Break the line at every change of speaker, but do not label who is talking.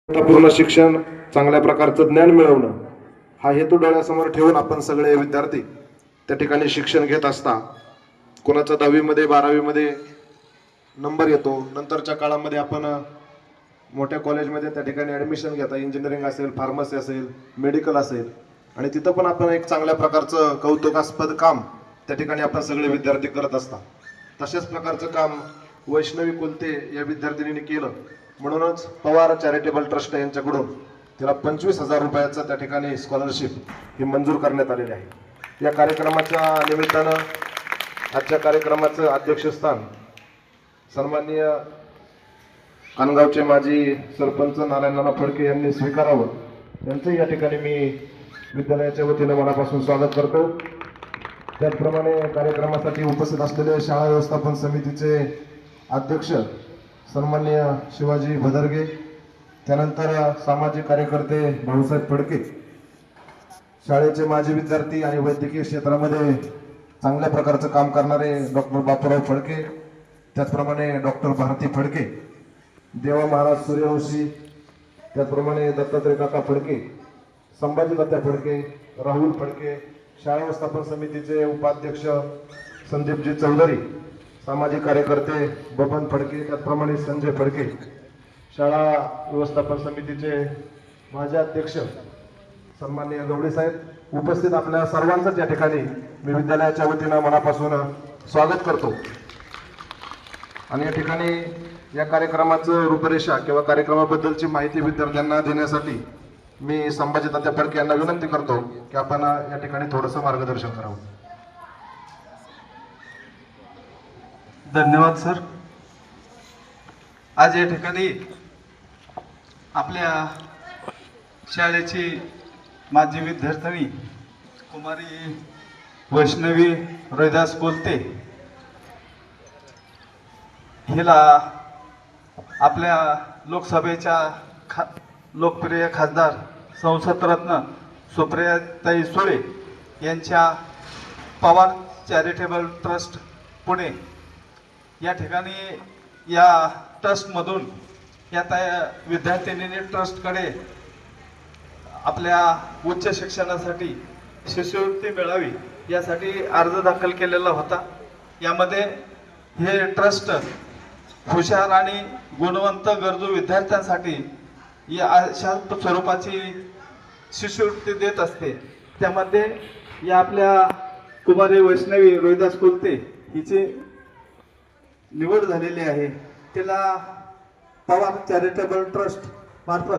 पूर्ण शिक्षण, चांगल्या प्रकारचं ज्ञान मिळवणं हा हेतू डोळ्यासमोर ठेवून आपण सगळे विद्यार्थी त्या ठिकाणी शिक्षण घेत असता. कोणाचा 10वी मध्ये 12वी मध्ये नंबर येतो, नंतरच्या काळामध्ये आपण मोठ्या कॉलेजमध्ये त्या ठिकाणी ॲडमिशन घेता, इंजिनिअरिंग असेल, फार्मसी असेल, मेडिकल असेल, आणि तिथं पण आपण एक चांगल्या प्रकारचं कौतुकास्पद काम त्या ठिकाणी आपण सगळे विद्यार्थी करत असता. तशाच प्रकारचं काम वैष्णवी कुलते या विद्यार्थिनीने केलं. म्हणूनच पवार चॅरिटेबल ट्रस्ट यांच्याकडून तिला 25,000 रुपयाचं त्या ठिकाणी स्कॉलरशिप ही मंजूर करण्यात आलेली आहे. या कार्यक्रमाच्या निमित्तानं आजच्या कार्यक्रमाचं अध्यक्षस्थान सन्माननीय कानगावचे माजी सरपंच नारायण फडके यांनी स्वीकारावं, त्यांचं या ठिकाणी मी विद्यालयाच्या वतीनं मनापासून स्वागत करतो. त्याचप्रमाणे कार्यक्रमासाठी उपस्थित असलेले शाळा व्यवस्थापन समितीचे अध्यक्ष सन्माननीय शिवाजी भदरगे, त्यानंतर सामाजिक कार्यकर्ते भाऊसाहेब फडके, शाळेचे माजी विद्यार्थी आणि वैद्यकीय क्षेत्रामध्ये चांगल्या प्रकारचं काम करणारे डॉक्टर बापूराव फडके, त्याचप्रमाणे डॉक्टर भारती फडके, देवा महाराज सूर्यवंशी, त्याचप्रमाणे दत्तात्रय काका फडके, संभाजी तात्या फडके, राहुल फडके, शाळा व्यवस्थापन समितीचे उपाध्यक्ष संदीपजी चौधरी, सामाजिक कार्यकर्ते बबन फडके, त्याचप्रमाणे संजय फडके, शाळा व्यवस्थापन समितीचे माजी अध्यक्ष सन्माननीय गवडे साहेब, उपस्थित आपल्या सर्वांचंच या ठिकाणी मी विद्यालयाच्या वतीनं मनापासून स्वागत करतो. आणि या ठिकाणी या कार्यक्रमाचं रूपरेषा किंवा कार्यक्रमाबद्दलची माहिती विद्यार्थ्यांना देण्यासाठी मी संभाजी तात्या फडके यांना विनंती करतो की आपण या ठिकाणी थोडंसं मार्गदर्शन करावं.
धन्यवाद सर. आज या ठिकाणी आपल्या शाळेची माजी विद्यार्थिनी कुमारी वैष्णवी रोहिदास कोलते हिला आपल्या लोकसभेच्या लोकप्रिय खासदार संसदरत्न सुप्रियाताई सुळे यांच्या पवार चॅरिटेबल ट्रस्ट पुणे या ठिकाणी या ट्रस्टमधून या विद्यार्थिनीने ट्रस्टकडे आपल्या उच्च शिक्षणासाठी शिष्यवृत्ती मिळावी यासाठी अर्ज दाखल केलेला होता. यामध्ये हे ट्रस्ट हुशार आणि गुणवंत गरजू विद्यार्थ्यांसाठी या अशा स्वरूपाची शिष्यवृत्ती देत असते. त्यामध्ये या आपल्या कुमारी वैष्णवी रोहिदास कुलते हिची निवड झालेली आहे. तिला पवार चॅरिटेबल ट्रस्ट मार्फत